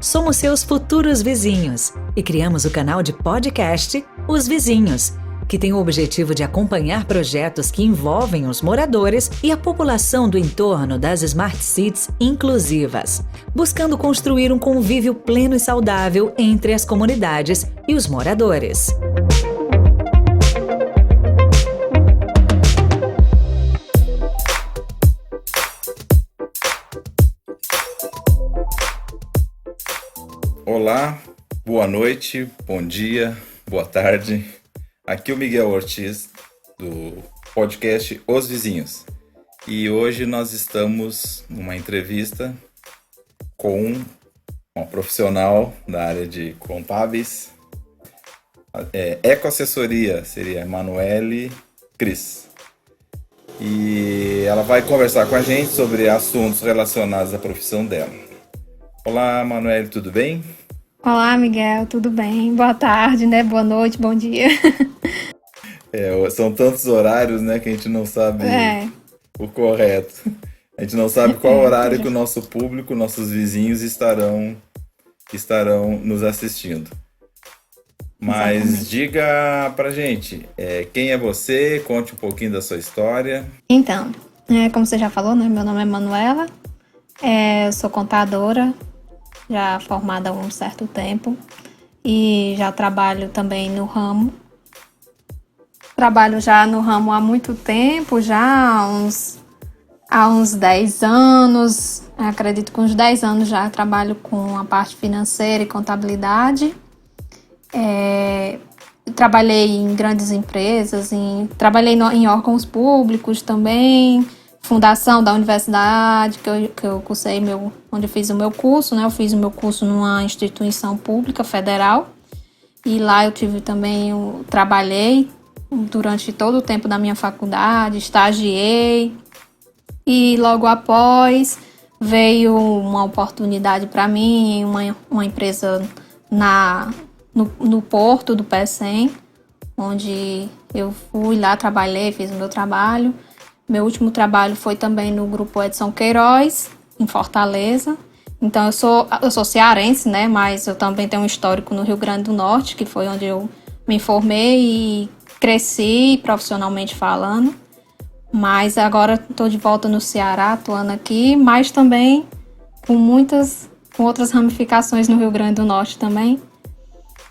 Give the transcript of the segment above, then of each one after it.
somos seus futuros vizinhos e criamos o canal de podcast Os Vizinhos, que tem o objetivo de acompanhar projetos que envolvem os moradores e a população do entorno das Smart Cities inclusivas, buscando construir um convívio pleno e saudável entre as comunidades e os moradores. Olá, boa noite, bom dia, boa tarde. Aqui é o Miguel Ortiz, do podcast Os Vizinhos. E hoje nós estamos numa entrevista com uma profissional da área de contábeis. Ecoassessoria seria Emanuele Cris. E ela vai conversar com a gente sobre assuntos relacionados à profissão dela. Olá, Emanuele, tudo bem? Olá, Miguel, tudo bem? Boa tarde, né? Boa noite, bom dia. São tantos horários, né, que a gente não sabe o correto. A gente não sabe qual horário que o nosso público, nossos vizinhos estarão nos assistindo. Mas exatamente. Diga pra gente, quem é você? Conte um pouquinho da sua história. Então, como você já falou, né, meu nome é Manuela, eu sou contadora, já formada há um certo tempo e já trabalho também no ramo. Trabalho já no ramo há muito tempo, já há uns 10 anos, acredito que uns 10 anos já trabalho com a parte financeira e contabilidade. Trabalhei em grandes empresas, trabalhei em órgãos públicos também, fundação da universidade que eu cursei onde eu fiz o meu curso, né? Eu fiz o meu curso numa instituição pública federal e lá eu trabalhei durante todo o tempo da minha faculdade, estagiei e logo após veio uma oportunidade para mim, uma empresa no porto do Pecém, onde eu fui lá, trabalhei, fiz o meu trabalho. Meu último trabalho foi também no Grupo Edson Queiroz, em Fortaleza. Então, eu sou cearense, né? Mas eu também tenho um histórico no Rio Grande do Norte, que foi onde eu me formei e cresci profissionalmente falando. Mas agora estou de volta no Ceará, atuando aqui, mas também com outras ramificações no Rio Grande do Norte também.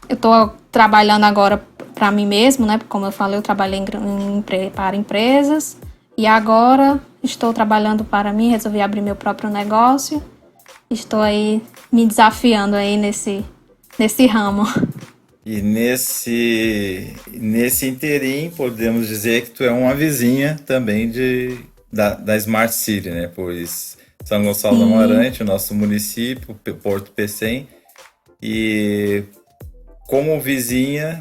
Eu estou trabalhando agora para mim mesmo, né? Como eu falei, eu trabalhei para empresas. E agora estou trabalhando para mim, resolvi abrir meu próprio negócio. Estou aí me desafiando aí nesse ramo. E nesse interim, podemos dizer que tu é uma vizinha também da Smart City, né? Pois São Gonçalo do Amarante, o nosso município, Porto Pecém. E como vizinha,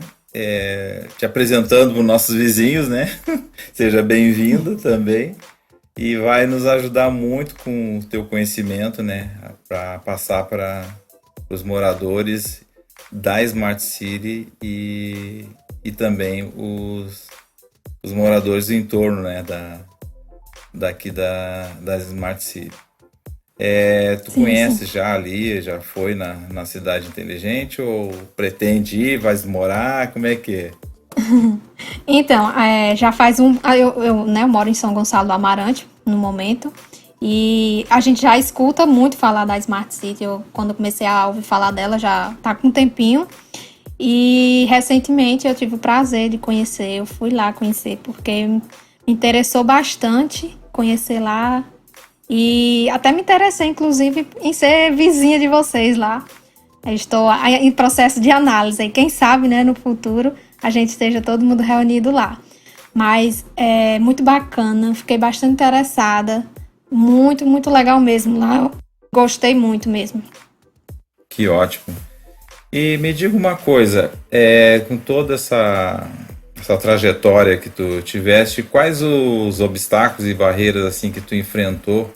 te apresentando para os nossos vizinhos, né? Seja bem-vindo também. E vai nos ajudar muito com o teu conhecimento, né? Para passar para os moradores da Smart City e também os moradores do entorno, né? Daqui da Smart City. Tu conhece já ali, já foi na Cidade Inteligente ou pretende ir, vai morar, como é que é? Então, já faz eu moro em São Gonçalo do Amarante no momento e a gente já escuta muito falar da Smart City. Quando eu comecei a ouvir falar dela já tá com um tempinho e recentemente eu tive o prazer de conhecer, eu fui lá conhecer porque me interessou bastante conhecer lá. E até me interessei, inclusive, em ser vizinha de vocês lá. Eu estou em processo de análise. E quem sabe, né, no futuro, a gente esteja todo mundo reunido lá. Mas é muito bacana, fiquei bastante interessada. Muito, muito legal mesmo lá. Eu gostei muito mesmo. Que ótimo. E me diga uma coisa, com toda essa trajetória que tu tiveste, quais os obstáculos e barreiras assim que tu enfrentou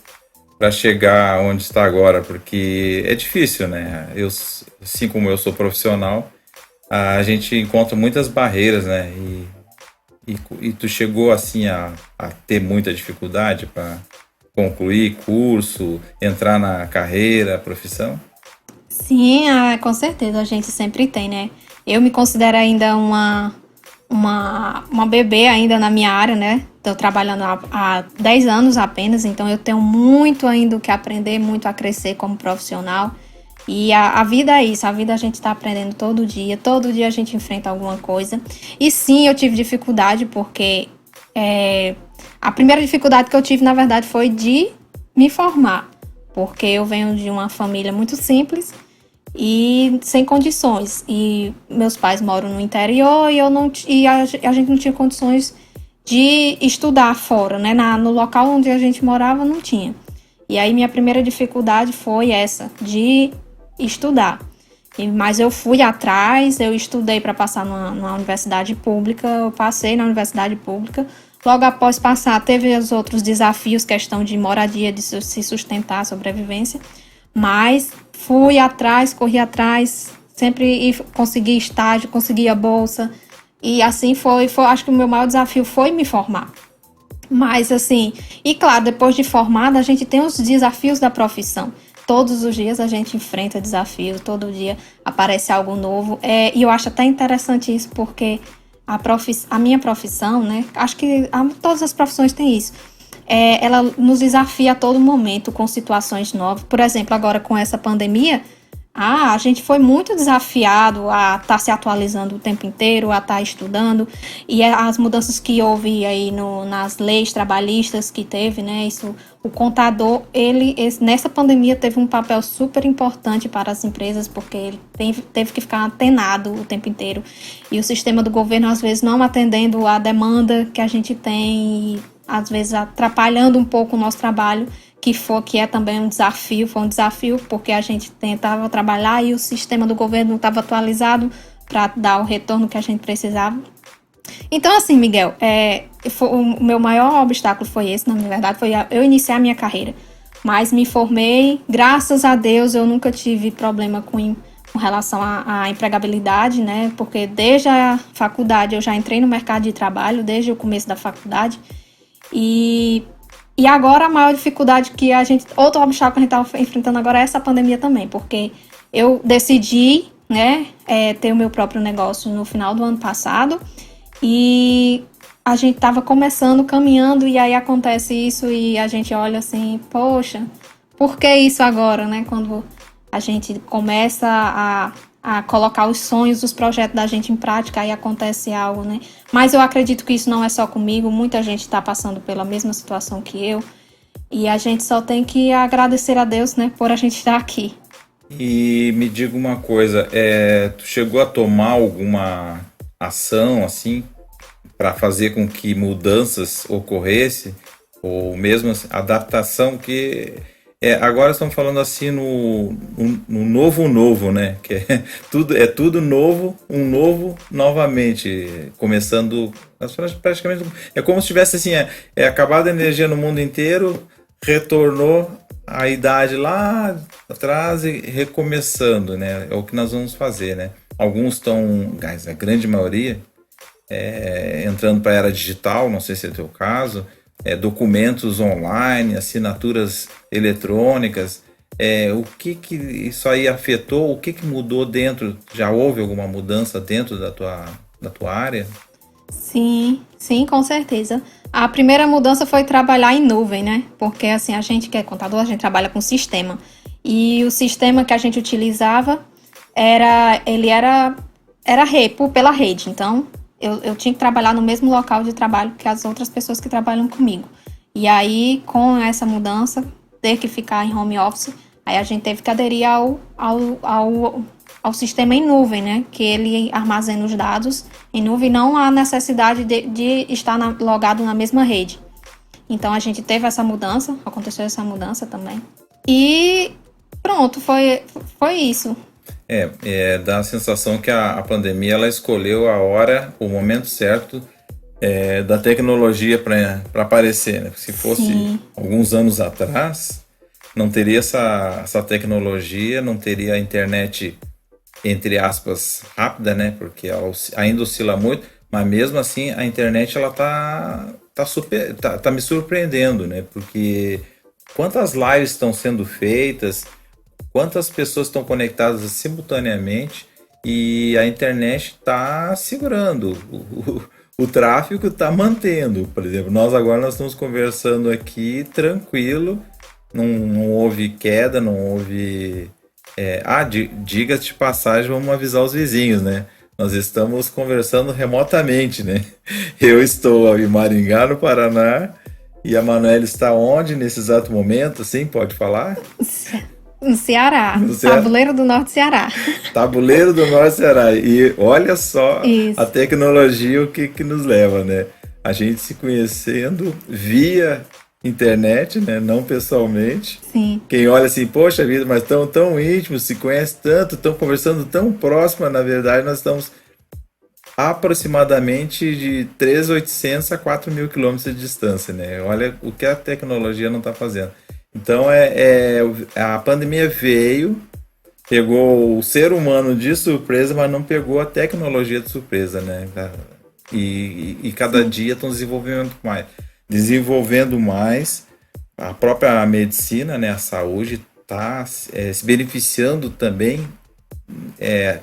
para chegar onde está agora? Porque é difícil, né? Eu, assim como eu sou profissional, a gente encontra muitas barreiras, né? E tu chegou assim a ter muita dificuldade para concluir curso, entrar na carreira, profissão? Sim, com certeza, a gente sempre tem, né? Eu me considero ainda uma bebê ainda na minha área, né? Estou trabalhando há 10 anos apenas, então eu tenho muito ainda o que aprender, muito a crescer como profissional. E a vida é isso, a vida a gente está aprendendo todo dia a gente enfrenta alguma coisa. E sim, eu tive dificuldade, porque a primeira dificuldade que eu tive, na verdade, foi de me formar. Porque eu venho de uma família muito simples e sem condições. E meus pais moram no interior e a gente não tinha condições de estudar fora, né? No local onde a gente morava não tinha. E aí minha primeira dificuldade foi essa, de estudar. Mas eu fui atrás, eu estudei para passar numa universidade pública, eu passei na universidade pública. Logo após passar, teve os outros desafios, questão de moradia, de se sustentar, sobrevivência. Mas fui atrás, corri atrás, sempre consegui estágio, consegui a bolsa. E assim foi, acho que o meu maior desafio foi me formar. Mas assim, e claro, depois de formada, a gente tem os desafios da profissão. Todos os dias a gente enfrenta desafios, todo dia aparece algo novo. E eu acho até interessante isso, porque a minha profissão, né? Acho que todas as profissões têm isso. Ela nos desafia a todo momento com situações novas. Por exemplo, agora com essa pandemia, a gente foi muito desafiado a estar se atualizando o tempo inteiro, a estar estudando. E as mudanças que houve aí nas leis trabalhistas que teve, né? Isso, o contador, nessa pandemia teve um papel super importante para as empresas, porque ele teve que ficar antenado o tempo inteiro. E o sistema do governo, às vezes, não atendendo a demanda que a gente tem, e, às vezes, atrapalhando um pouco o nosso trabalho, que é também um desafio, foi um desafio, porque a gente tentava trabalhar e o sistema do governo não estava atualizado para dar o retorno que a gente precisava. Então, assim, Miguel, o meu maior obstáculo foi esse, na verdade, foi eu iniciar a minha carreira. Mas me formei, graças a Deus, eu nunca tive problema com relação à empregabilidade, né? Porque desde a faculdade eu já entrei no mercado de trabalho, desde o começo da faculdade. E agora a maior dificuldade outro obstáculo que a gente está enfrentando agora é essa pandemia também, porque eu decidi, né, ter o meu próprio negócio no final do ano passado e a gente estava caminhando e aí acontece isso e a gente olha assim, poxa, por que isso agora, né, quando a gente começa a colocar os sonhos, os projetos da gente em prática, aí acontece algo, né? Mas eu acredito que isso não é só comigo, muita gente está passando pela mesma situação que eu, e a gente só tem que agradecer a Deus, né, por a gente estar aqui. E me diga uma coisa, tu chegou a tomar alguma ação, assim, para fazer com que mudanças ocorressem, ou mesmo assim, adaptação que... agora estamos falando assim no novo, né? Que é tudo novo, um novo novamente, começando praticamente. É como se tivesse assim, acabado a energia no mundo inteiro, retornou a idade lá atrás e recomeçando, né? É o que nós vamos fazer, né? Alguns estão, a grande maioria, entrando para a era digital, não sei se é o teu caso. Documentos online, assinaturas eletrônicas, o que isso aí afetou, o que mudou dentro? Já houve alguma mudança dentro da tua área? Sim, com certeza. A primeira mudança foi trabalhar em nuvem, né? Porque assim, a gente que é contador, a gente trabalha com sistema. E o sistema que a gente utilizava era pela rede, então eu tinha que trabalhar no mesmo local de trabalho que as outras pessoas que trabalham comigo. E aí, com essa mudança, ter que ficar em home office, aí a gente teve que aderir ao sistema em nuvem, né? Que ele armazena os dados em nuvem, não há necessidade de estar logado na mesma rede. Então, a gente teve essa mudança, aconteceu essa mudança também. E pronto, foi isso. Dá a sensação que a pandemia ela escolheu a hora, o momento certo da tecnologia para aparecer, né? Se fosse alguns anos atrás, não teria essa tecnologia, não teria a internet, entre aspas, rápida, né? Porque ela ainda oscila muito, mas mesmo assim a internet ela tá me surpreendendo, né? Porque quantas lives estão sendo feitas, quantas pessoas estão conectadas simultaneamente e a internet está segurando, o tráfego está mantendo. Por exemplo, nós estamos conversando aqui tranquilo, não houve queda, não houve... diga-se de passagem, vamos avisar os vizinhos, né? Nós estamos conversando remotamente, né? Eu estou em Maringá, no Paraná, e a Manuela está onde nesse exato momento? Sim, pode falar? No Ceará, Tabuleiro do Norte Ceará. Tabuleiro do Norte Ceará. E olha só Isso. A tecnologia, o que nos leva, né? A gente se conhecendo via internet, né? Não pessoalmente. Sim. Quem olha assim, poxa vida, mas tão íntimos, se conhece tanto, estão conversando tão próximo, na verdade nós estamos aproximadamente de 3.800 a 4.000 quilômetros de distância, né? Olha o que a tecnologia não está fazendo. Então a pandemia veio, pegou o ser humano de surpresa, mas não pegou a tecnologia de surpresa, né? E cada dia estão desenvolvendo mais. A própria medicina, né? A saúde está se beneficiando também,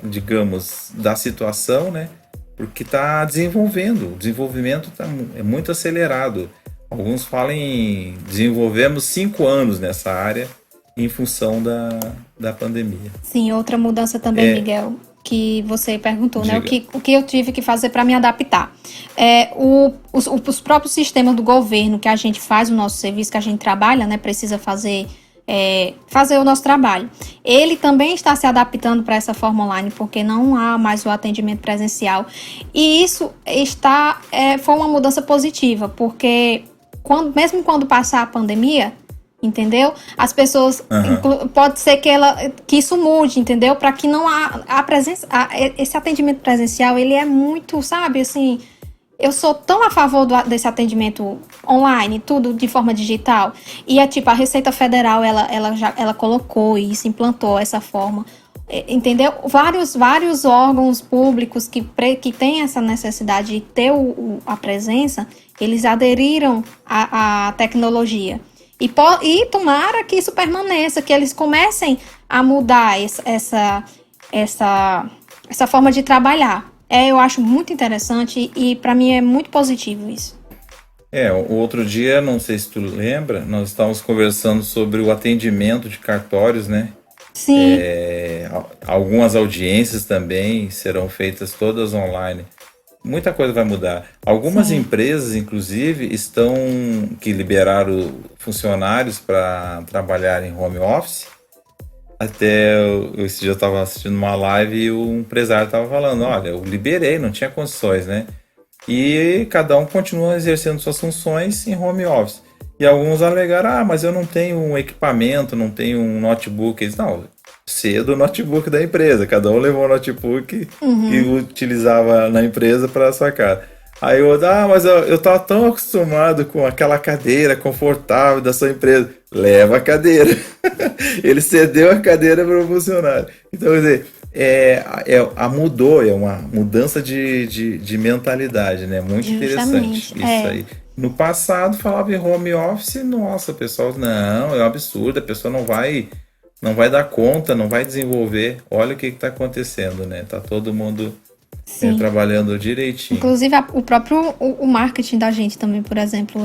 digamos, da situação, né? Porque está desenvolvendo, o desenvolvimento é muito acelerado. Alguns falam em desenvolvemos 5 anos nessa área em função da pandemia. Sim, outra mudança também, Miguel, que você perguntou, Diga. né? O que eu tive que fazer para me adaptar. Os próprios sistemas do governo que a gente faz o nosso serviço, que a gente trabalha, né? Precisa fazer o nosso trabalho. Ele também está se adaptando para essa forma online, porque não há mais o atendimento presencial. E isso foi uma mudança positiva, porque mesmo quando passar a pandemia, entendeu? As pessoas, pode ser que isso mude, entendeu? Para que não a presença, esse atendimento presencial, ele é muito, sabe, assim, eu sou tão a favor desse atendimento online, tudo de forma digital, e a Receita Federal, ela colocou isso, implantou essa forma, entendeu? Vários órgãos públicos que têm essa necessidade de ter a presença, eles aderiram à tecnologia. E tomara que isso permaneça, que eles comecem a mudar essa forma de trabalhar. Eu acho muito interessante e para mim é muito positivo isso. O outro dia, não sei se tu lembra, nós estávamos conversando sobre o atendimento de cartórios, né? Sim. Algumas audiências também serão feitas todas online. Muita coisa vai mudar. Algumas empresas, inclusive, que liberaram funcionários para trabalhar em home office. Até esse dia eu estava assistindo uma live e o empresário estava falando, olha, eu liberei, não tinha condições, né? E cada um continua exercendo suas funções em home office. E alguns alegaram, mas eu não tenho um equipamento, não tenho um notebook. Eles, não, cedo o notebook da empresa, cada um levou o notebook que utilizava na empresa para sua casa. Aí mas eu tava tão acostumado com aquela cadeira confortável da sua empresa. Leva a cadeira. Ele cedeu a cadeira para o funcionário. Então, quer dizer, é uma mudança de mentalidade, né? Muito interessante isso aí. No passado, falava em home office, nossa, o pessoal, não, é um absurdo, a pessoa não vai dar conta, não vai desenvolver. Olha o que está acontecendo, né? Tá todo mundo trabalhando direitinho. Inclusive, o próprio marketing da gente também, por exemplo,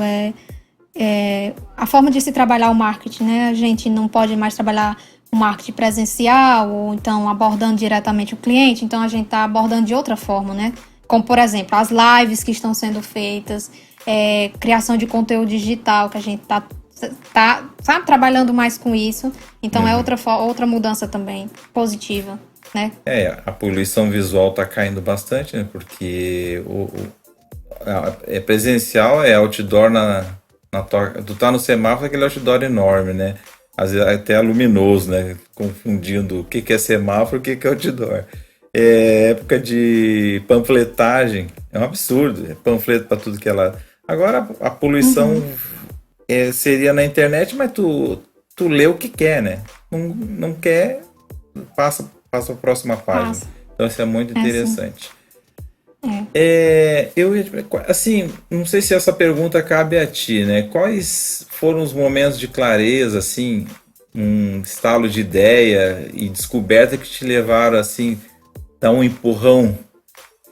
a forma de se trabalhar o marketing, né? A gente não pode mais trabalhar o marketing presencial ou então abordando diretamente o cliente, então a gente está abordando de outra forma, né? Como, por exemplo, as lives que estão sendo feitas, criação de conteúdo digital, que a gente tá trabalhando mais com isso. Então é outra mudança também positiva, né? A poluição visual está caindo bastante, né? Porque presencial, outdoor tu tá no semáforo, aquele outdoor enorme, né? Às vezes até luminoso, né? Confundindo o que é semáforo e o que é outdoor. Época de panfletagem, é um absurdo, é panfleto para tudo que é lado. Agora a poluição seria na internet, mas tu lê o que quer, né? Não quer, passa a próxima página. Então isso é muito interessante. Assim, não sei se essa pergunta cabe a ti, né? Quais foram os momentos de clareza, assim, um estalo de ideia e descoberta que te levaram assim, dar um empurrão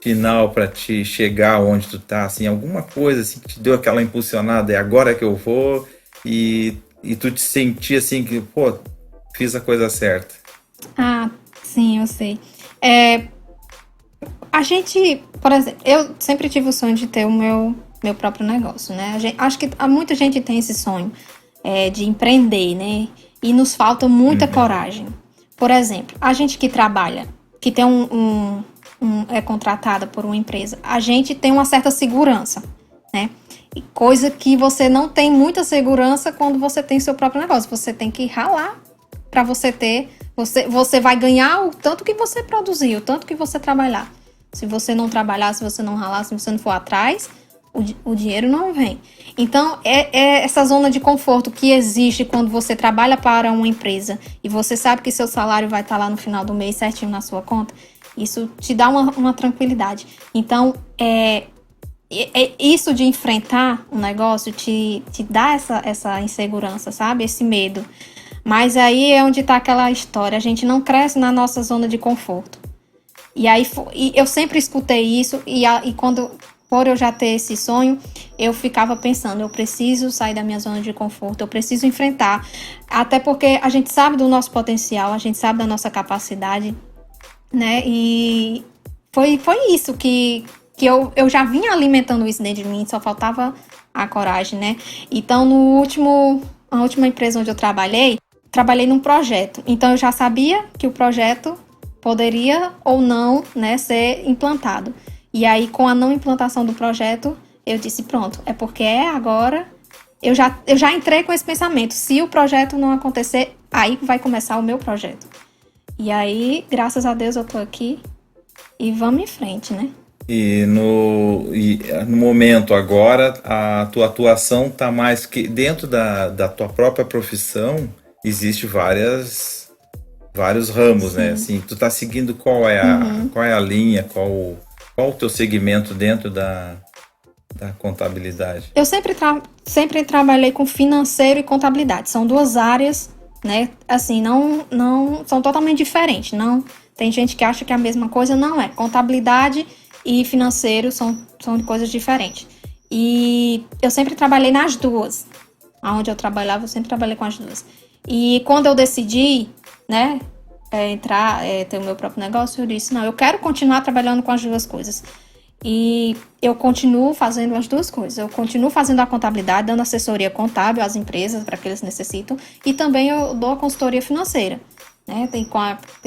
final para te chegar onde tu tá, assim, alguma coisa assim que te deu aquela impulsionada, é agora que eu vou, e tu te sentir assim que, pô, fiz a coisa certa. Ah, sim, eu sei. A gente, por exemplo, eu sempre tive o sonho de ter o meu próprio negócio, né? Acho que muita gente tem esse sonho de empreender, né? E nos falta muita coragem. Por exemplo, a gente que trabalha, que tem é contratada por uma empresa, a gente tem uma certa segurança, né? E coisa que você não tem muita segurança quando você tem seu próprio negócio. Você tem que ralar para você ter. Você vai ganhar o tanto que você produzir, o tanto que você trabalhar. Se você não trabalhar, se você não ralar, se você não for atrás, o dinheiro não vem. Então, é essa zona de conforto que existe quando você trabalha para uma empresa e você sabe que seu salário vai estar lá no final do mês certinho na sua conta. Isso te dá uma tranquilidade. Então, isso de enfrentar um negócio te dá essa insegurança, sabe? Esse medo. Mas aí é onde está aquela história. A gente não cresce na nossa zona de conforto. E aí eu sempre escutei isso. E quando, por eu já ter esse sonho, eu ficava pensando, eu preciso sair da minha zona de conforto, eu preciso enfrentar. Até porque a gente sabe do nosso potencial, a gente sabe da nossa capacidade, né? E foi isso que eu já vinha alimentando isso dentro de mim, só faltava a coragem, né? Então, a última empresa onde eu trabalhei num projeto. Então, eu já sabia que o projeto poderia ou não, né, ser implantado. E aí, com a não implantação do projeto, eu disse, pronto, é porque agora. Eu já entrei com esse pensamento. Se o projeto não acontecer, aí vai começar o meu projeto. E aí, graças a Deus, eu tô aqui e vamos em frente, né? E no momento agora, a tua atuação está mais que dentro da tua própria profissão, existe vários ramos, né? Assim, tu tá seguindo qual é a linha, qual o teu segmento dentro da contabilidade? Eu sempre trabalhei com financeiro e contabilidade. São duas áreas, né? Assim, não são totalmente diferentes. Não, tem gente que acha que é a mesma coisa, não é. Contabilidade e financeiro são coisas diferentes. E eu sempre trabalhei nas duas. Onde eu trabalhava, eu sempre trabalhei com as duas. E quando eu decidi, né, ter o meu próprio negócio, eu disse, não, eu quero continuar trabalhando com as duas coisas. E eu continuo fazendo as duas coisas. Eu continuo fazendo a contabilidade, dando assessoria contábil às empresas para que eles necessitam. E também eu dou a consultoria financeira. Né? Tem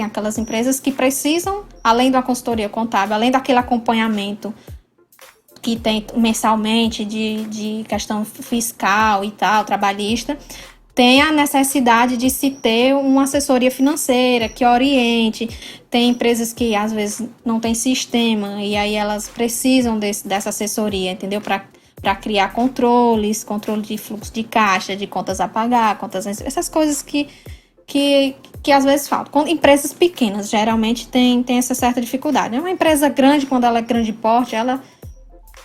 aquelas empresas que precisam, além da consultoria contábil, além daquele acompanhamento que tem mensalmente de questão fiscal e tal, trabalhista, tem a necessidade de se ter uma assessoria financeira que oriente. Tem empresas que às vezes não tem sistema e aí elas precisam dessa assessoria, entendeu? Para criar controle de fluxo de caixa, de contas a pagar, essas coisas que às vezes faltam. Empresas pequenas geralmente tem essa certa dificuldade. Uma empresa grande, quando ela é grande porte,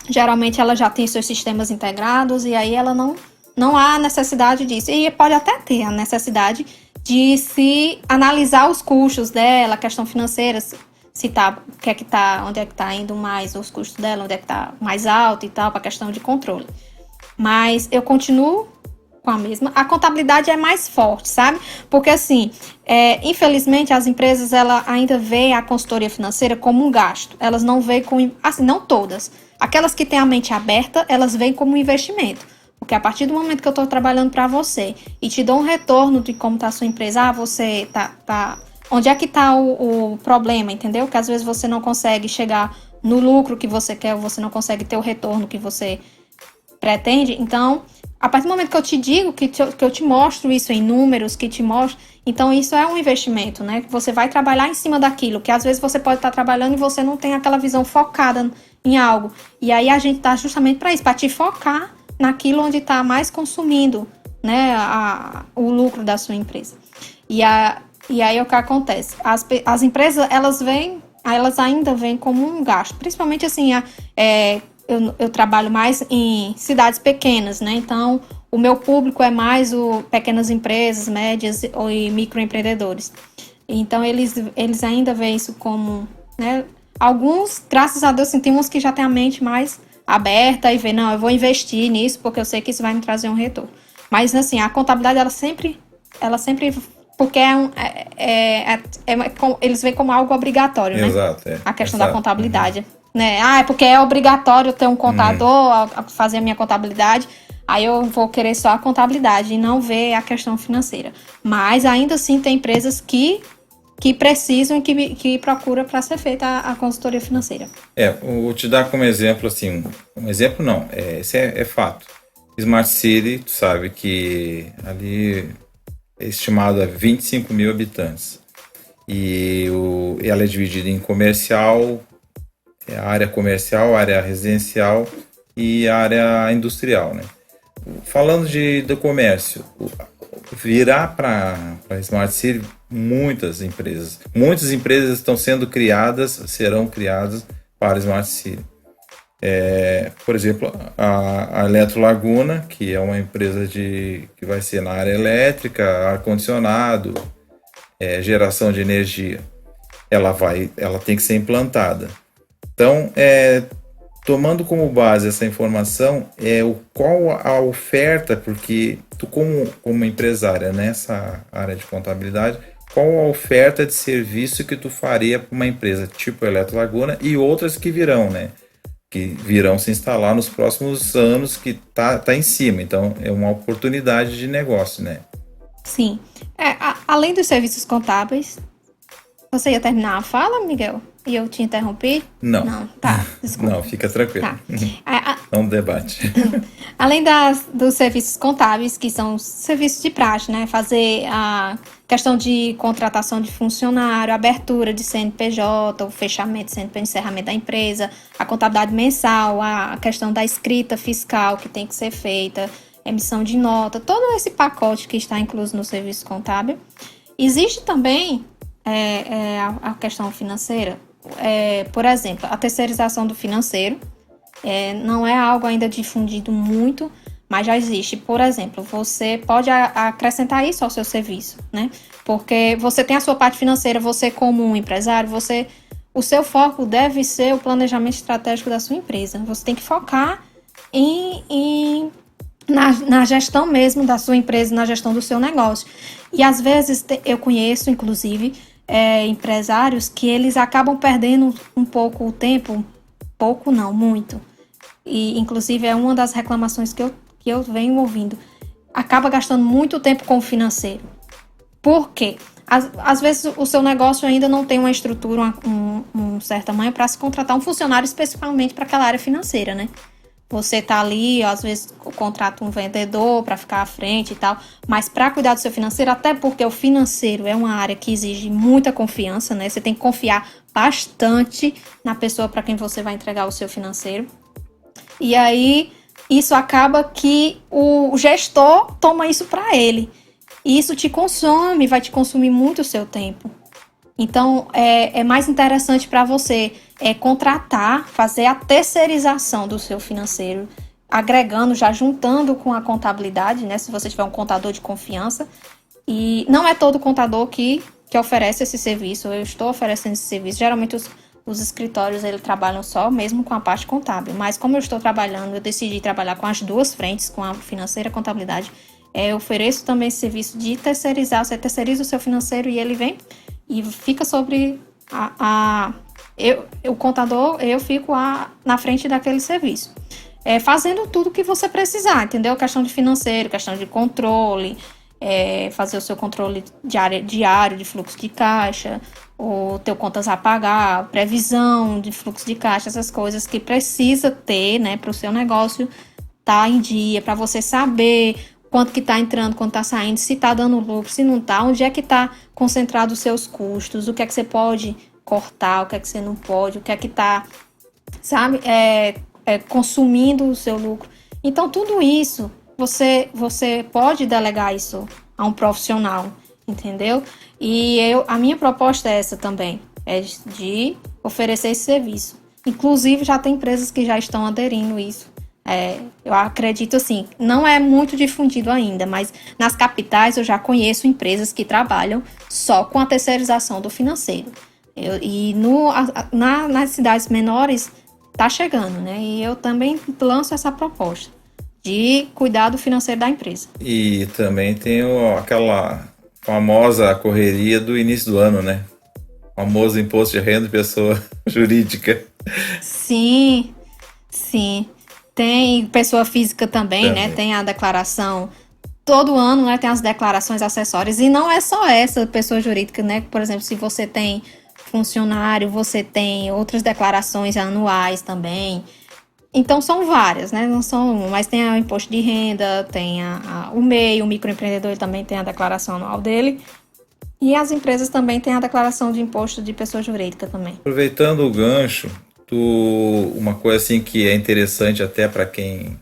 geralmente ela já tem seus sistemas integrados e aí ela não há necessidade disso. E pode até ter a necessidade de se analisar os custos dela, a questão financeira, onde é que tá indo mais os custos dela, onde é que tá mais alto e tal, para a questão de controle. Mas eu continuo com a mesma. A contabilidade é mais forte, sabe? Porque assim, infelizmente as empresas ela ainda veem a consultoria financeira como um gasto. Elas não veem como, assim, não todas. Aquelas que têm a mente aberta, elas veem como um investimento. Porque a partir do momento que eu estou trabalhando para você e te dou um retorno de como está a sua empresa, você tá onde é que está o problema, entendeu? Que às vezes você não consegue chegar no lucro que você quer, ou você não consegue ter o retorno que você pretende. Então, a partir do momento que eu te digo, que eu te mostro isso em números, que te mostro, então isso é um investimento, né? Que você vai trabalhar em cima daquilo, que às vezes você pode estar trabalhando e você não tem aquela visão focada em algo. E aí a gente está justamente para isso, para te focar naquilo onde está mais consumindo, né, o lucro da sua empresa. E aí o que acontece? As empresas, elas ainda vêm como um gasto. Principalmente assim, eu trabalho mais em cidades pequenas, né? Então, o meu público é mais pequenas empresas, médias e microempreendedores. Então, eles ainda veem isso como, né? Alguns, graças a Deus, assim, tem uns que já têm a mente mais aberta e vê, não, eu vou investir nisso porque eu sei que isso vai me trazer um retorno. Mas, assim, a contabilidade, ela sempre porque eles veem como algo obrigatório, né? Exato, a questão da contabilidade. Né? É porque é obrigatório ter um contador a fazer a minha contabilidade, aí eu vou querer só a contabilidade e não ver a questão financeira. Mas ainda assim tem empresas que precisam e que procuram para ser feita a consultoria financeira. Vou te dar como exemplo, assim, um exemplo não, esse é fato. Smart City, tu sabe que ali é estimado a 25 mil habitantes. E ela é dividida em comercial, a área comercial, a área residencial e a área industrial, né? Falando do comércio, virá para Smart City muitas empresas estão sendo criadas, serão criadas para Smart City. Por exemplo, a Eletro Laguna, que é uma empresa que vai ser na área elétrica, ar-condicionado, geração de energia, ela tem que ser implantada. Então, tomando como base essa informação, qual a oferta, porque tu como empresária nessa área de contabilidade, qual a oferta de serviço que tu faria para uma empresa tipo Eletro Laguna e outras que virão, né? Que virão se instalar nos próximos anos, que tá em cima. Então, é uma oportunidade de negócio, né? Sim. Além dos serviços contábeis, você ia terminar a fala, Miguel? E eu te interrompi? Não. Não, tá, desculpa. Não, fica tranquilo. Tá. É um debate. Além dos serviços contábeis, que são serviços de praxe, né? Fazer a questão de contratação de funcionário, abertura de CNPJ, o fechamento de CNPJ, encerramento da empresa, a contabilidade mensal, a questão da escrita fiscal que tem que ser feita, emissão de nota, todo esse pacote que está incluso no serviço contábil. Existe também a questão financeira. Por exemplo, a terceirização do financeiro não é algo ainda difundido muito, mas já existe. Por exemplo, você pode acrescentar isso ao seu serviço, né? Porque você tem a sua parte financeira, você como um empresário, o seu foco deve ser o planejamento estratégico da sua empresa. Você tem que focar na gestão mesmo da sua empresa, na gestão do seu negócio. E às vezes eu conheço, inclusive, empresários que eles acabam perdendo um pouco o tempo, pouco não, muito. E inclusive é uma das reclamações que eu venho ouvindo. Acaba gastando muito tempo com o financeiro. Por quê? Às vezes o seu negócio ainda não tem uma estrutura, um certo tamanho para se contratar um funcionário especificamente para aquela área financeira, né? Você tá ali, às vezes contrata um vendedor para ficar à frente e tal, mas para cuidar do seu financeiro, até porque o financeiro é uma área que exige muita confiança, né? Você tem que confiar bastante na pessoa para quem você vai entregar o seu financeiro. E aí, isso acaba que o gestor toma isso para ele. E isso te consome, vai te consumir muito o seu tempo. Então, é mais interessante para você contratar, fazer a terceirização do seu financeiro, agregando, já juntando com a contabilidade, né? Se você tiver um contador de confiança. E não é todo contador que oferece esse serviço. Eu estou oferecendo esse serviço. Geralmente, os escritórios, eles trabalham só mesmo com a parte contábil. Mas como eu estou trabalhando, eu decidi trabalhar com as duas frentes, com a financeira e a contabilidade. Eu ofereço também esse serviço de terceirizar. Você terceiriza o seu financeiro e ele vem e fica sobre o contador, eu fico na frente daquele serviço. Fazendo tudo que você precisar, entendeu? Questão de financeiro, questão de controle, fazer o seu controle diário de fluxo de caixa, ou ter contas a pagar, previsão de fluxo de caixa, essas coisas que precisa ter, né, para o seu negócio estar em dia, para você saber quanto que está entrando, quanto está saindo, se está dando lucro, se não está, onde é que está concentrado os seus custos, o que é que você pode cortar, o que é que você não pode, o que é que está, sabe, consumindo o seu lucro. Então, tudo isso, você pode delegar isso a um profissional, entendeu? E a minha proposta é essa também, de oferecer esse serviço. Inclusive, já tem empresas que já estão aderindo isso. Eu acredito assim, não é muito difundido ainda, mas nas capitais eu já conheço empresas que trabalham só com a terceirização do financeiro. Nas cidades menores tá chegando, né? E eu também lanço essa proposta de cuidar do financeiro da empresa. E também tem aquela famosa correria do início do ano, né? O famoso imposto de renda de pessoa jurídica. Sim. Tem pessoa física também, né? Tem a declaração. Todo ano, né, tem as declarações acessórias. E não é só essa pessoa jurídica, né? Por exemplo, se você tem funcionário, você tem outras declarações anuais também. Então, são várias, né? Não são uma, mas tem o imposto de renda, tem o MEI, o microempreendedor, ele também tem a declaração anual dele. E as empresas também têm a declaração de imposto de pessoa jurídica também. Aproveitando o gancho, uma coisa assim que é interessante até para quem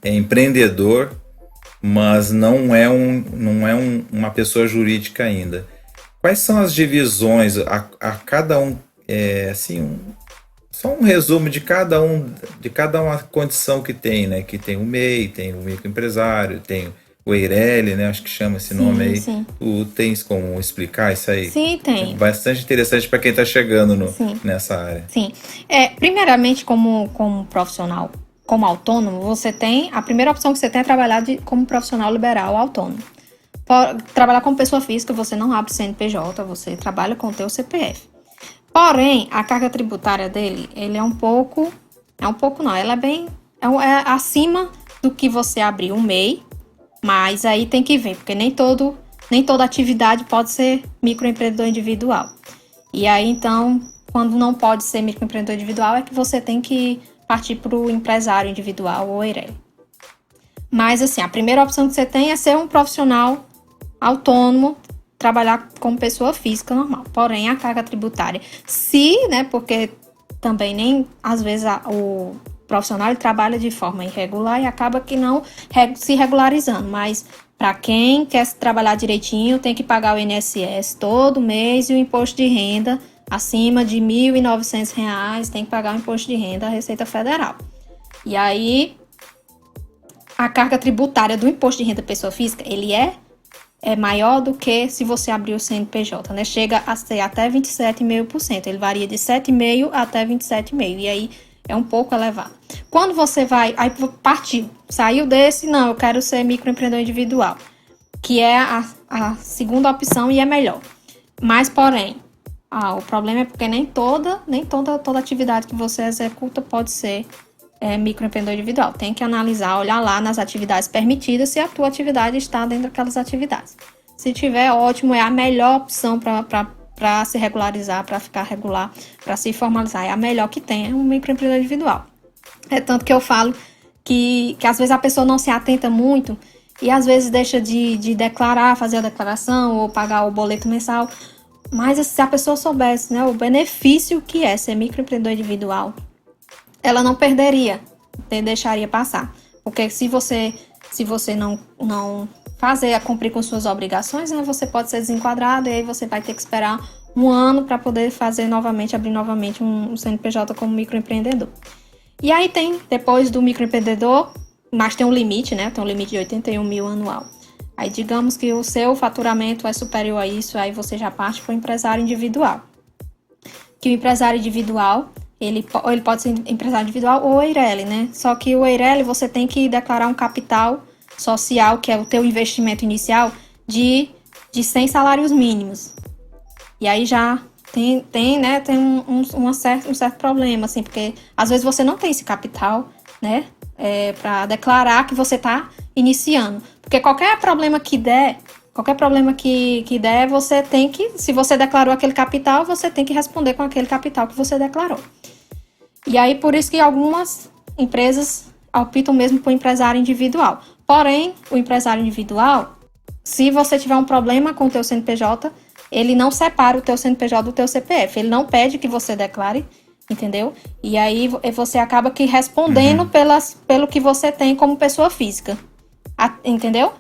é empreendedor, mas não é uma pessoa jurídica ainda. Quais são as divisões a cada um? Só um resumo de cada uma condição que tem, né? Que tem o MEI, tem o microempresário, tem o EIRELI, né? Acho que chama esse nome aí. Sim. Tu tens como explicar isso aí? Sim, tem. É bastante interessante para quem está chegando nessa área. Sim. Primeiramente, como profissional, como autônomo, você tem... A primeira opção que você tem é trabalhar como profissional liberal autônomo. Trabalhar como pessoa física, você não abre CNPJ, você trabalha com o teu CPF. Porém, a carga tributária dele, ele ela é bem... É acima do que você abrir um MEI, mas aí tem que ver, porque nem toda atividade pode ser microempreendedor individual. E aí, então, quando não pode ser microempreendedor individual, é que você tem que partir para o empresário individual ou EIRELI. Mas, assim, a primeira opção que você tem é ser um profissional autônomo, trabalhar como pessoa física normal. Porém, a carga tributária, porque também às vezes o profissional ele trabalha de forma irregular e acaba que não se regularizando, mas para quem quer trabalhar direitinho, tem que pagar o INSS todo mês e o imposto de renda acima de R$ 1.900, tem que pagar o imposto de renda à Receita Federal. E aí, a carga tributária do imposto de renda pessoa física, ele é maior do que se você abrir o CNPJ, né? Chega a ser até 27,5%. Ele varia de 7,5% até 27,5%. E aí é um pouco elevado. Quando você aí saiu desse, não, eu quero ser microempreendedor individual, que é a segunda opção e é melhor. Mas, porém, o problema é porque nem toda atividade que você executa pode ser microempreendedor individual. Tem que analisar, olhar lá nas atividades permitidas se a tua atividade está dentro daquelas atividades. Se tiver, ótimo, é a melhor opção para se regularizar, para ficar regular, para se formalizar. É a melhor que tem, é um microempreendedor individual. É tanto que eu falo que às vezes a pessoa não se atenta muito e às vezes deixa de declarar, fazer a declaração ou pagar o boleto mensal. Mas se a pessoa soubesse, né, o benefício que é ser microempreendedor individual, ela não perderia, deixaria passar. Porque se você não cumprir com suas obrigações, né, você pode ser desenquadrado e aí você vai ter que esperar um ano para poder abrir novamente um CNPJ como microempreendedor. E aí depois do microempreendedor, mas tem um limite, né? Tem um limite de 81 mil anual. Aí digamos que o seu faturamento é superior a isso, aí você já parte para o empresário individual. Que o empresário individual, ele pode ser empresário individual ou EIRELI, né? Só que o EIRELI você tem que declarar um capital social, que é o teu investimento inicial, de 100 salários mínimos. E aí já tem um certo problema, assim, porque às vezes você não tem esse capital, né? Para declarar que você está iniciando. Porque qualquer problema que der, você tem que, se você declarou aquele capital, você tem que responder com aquele capital que você declarou. E aí, por isso que algumas empresas optam mesmo por empresário individual. Porém, o empresário individual, se você tiver um problema com o teu CNPJ, ele não separa o teu CNPJ do teu CPF. Ele não pede que você declare, entendeu? E aí você acaba que respondendo pelo que você tem como pessoa física. Entendeu?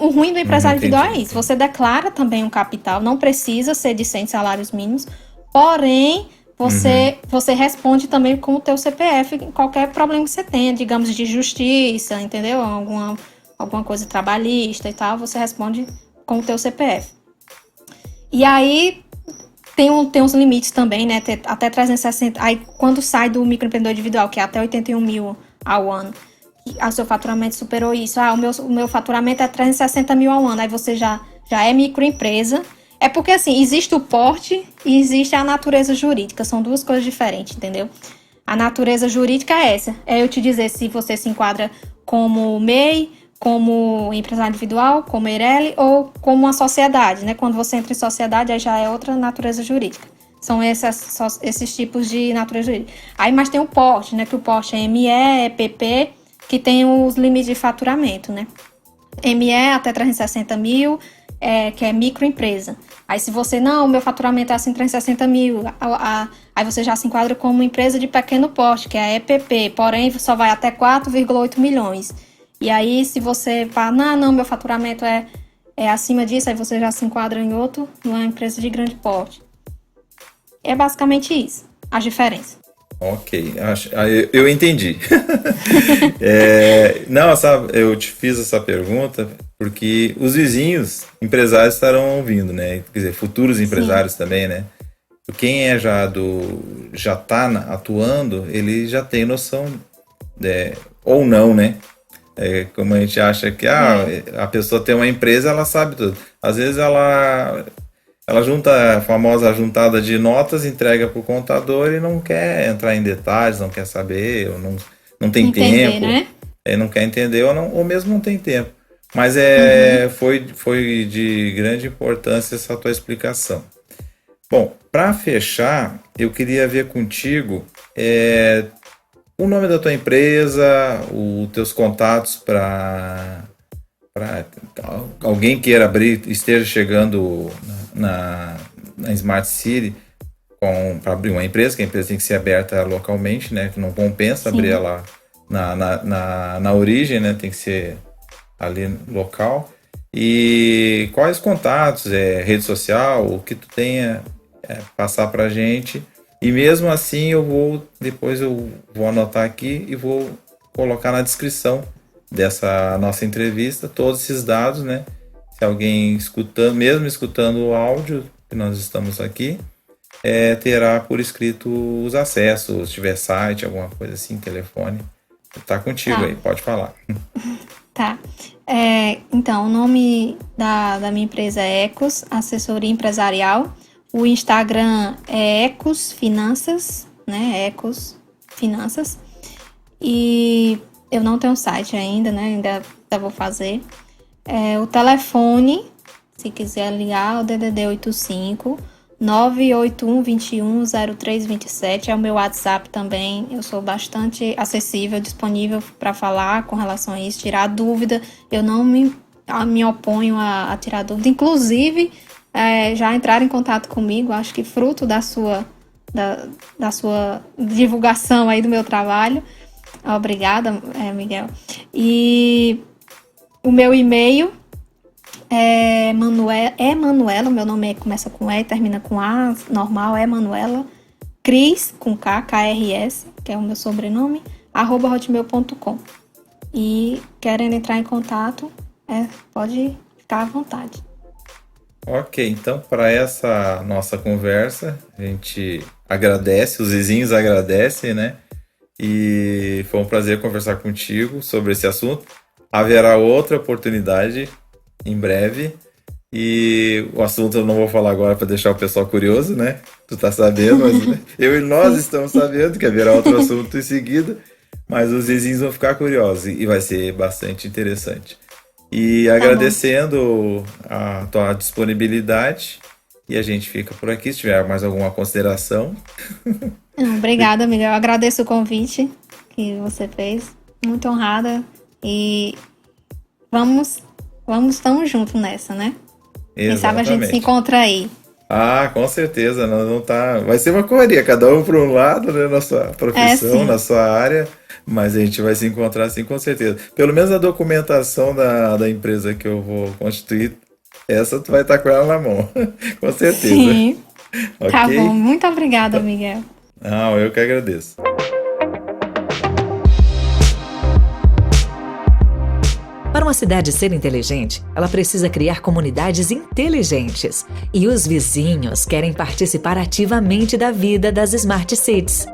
O ruim do empresário individual é isso. Você declara também um capital, não precisa ser de 100 salários mínimos, porém, você responde também com o teu CPF em qualquer problema que você tenha, digamos, de justiça, entendeu? Alguma coisa trabalhista e tal, você responde com o teu CPF. E aí tem uns limites também, né? Até 360. Aí quando sai do microempreendedor individual, que é até 81 mil ao ano, o seu faturamento superou isso. O meu faturamento é 360 mil ao ano. Aí você já é microempresa. É porque, assim, existe o porte e existe a natureza jurídica. São duas coisas diferentes, entendeu? A natureza jurídica é essa. É eu te dizer se você se enquadra como MEI, como empresário individual, como EIRELI ou como uma sociedade, né? Quando você entra em sociedade, aí já é outra natureza jurídica. São esses tipos de natureza jurídica. Aí, mas tem o porte, né? Que o porte é ME, é PP, que tem os limites de faturamento, né? ME até 360 mil, que é microempresa. Aí se você, não, o meu faturamento é assim, 360 mil, aí você já se enquadra como empresa de pequeno porte, que é a EPP, porém só vai até 4,8 milhões. E aí se você fala, não, meu faturamento é acima disso, aí você já se enquadra em numa empresa de grande porte. É basicamente isso, as diferenças. Ok, eu entendi. Não, eu te fiz essa pergunta porque os vizinhos empresários estarão ouvindo, né? Quer dizer, futuros empresários também, né? Quem já está atuando, ele já tem noção, ou não, né? Como a gente acha que a pessoa tem uma empresa, ela sabe tudo. Às vezes ela junta a famosa juntada de notas, entrega para o contador e não quer entrar em detalhes, não quer saber, ou não tem tempo, né? Não quer entender ou mesmo não tem tempo. Mas foi de grande importância essa tua explicação. Bom, para fechar, eu queria ver contigo o nome da tua empresa, os teus contatos para alguém queira abrir, esteja chegando na Smart City para abrir uma empresa, que a empresa tem que ser aberta localmente, né? Que não compensa abrir ela na origem, né? Tem que ser ali local. E quais contatos, rede social, o que tu tenha passar pra gente. E mesmo assim depois eu vou anotar aqui e vou colocar na descrição dessa nossa entrevista todos esses dados, né? Se alguém mesmo escutando o áudio que nós estamos aqui, terá por escrito os acessos, se tiver site, alguma coisa assim, telefone. Tá contigo aí, pode falar. Tá. Então, o nome da minha empresa é Ecos Assessoria Empresarial. O Instagram é Ecos Finanças, né? Ecos Finanças. E eu não tenho site ainda, né? Ainda vou fazer. O telefone, se quiser ligar, é o DDD 85 981 21 0327. É o meu WhatsApp também. Eu sou bastante acessível, disponível para falar com relação a isso, tirar dúvida. Eu não me oponho a tirar dúvida. Inclusive, já entraram em contato comigo, acho que fruto da sua divulgação aí do meu trabalho. Obrigada, Miguel. E o meu e-mail é Manuela, meu nome começa com E, termina com A, normal, é Manuela, Cris, com K, KRS, que é o meu sobrenome, @hotmail.com. E querendo entrar em contato, pode ficar à vontade. Ok, então para essa nossa conversa, a gente agradece, os vizinhos agradecem, né? E foi um prazer conversar contigo sobre esse assunto. Haverá outra oportunidade em breve. E o assunto eu não vou falar agora para deixar o pessoal curioso, né? Tu tá sabendo, mas eu e nós estamos sabendo que haverá outro assunto em seguida. Mas os vizinhos vão ficar curiosos e vai ser bastante interessante. E agradecendo a tua disponibilidade. E a gente fica por aqui. Se tiver mais alguma consideração. Obrigada, Miguel. Eu agradeço o convite que você fez. Muito honrada. E estamos juntos nessa, né? Exatamente. Quem sabe a gente se encontra aí. Com certeza. Vai ser uma correria, cada um para um lado, né? Na sua profissão, na sua área. Mas a gente vai se encontrar sim, com certeza. Pelo menos a documentação da empresa que eu vou constituir, essa tu vai estar com ela na mão. Com certeza. Sim. Ok? Tá bom, muito obrigada, Miguel. Não, eu que agradeço. Para uma cidade ser inteligente, ela precisa criar comunidades inteligentes. E os vizinhos querem participar ativamente da vida das Smart Cities.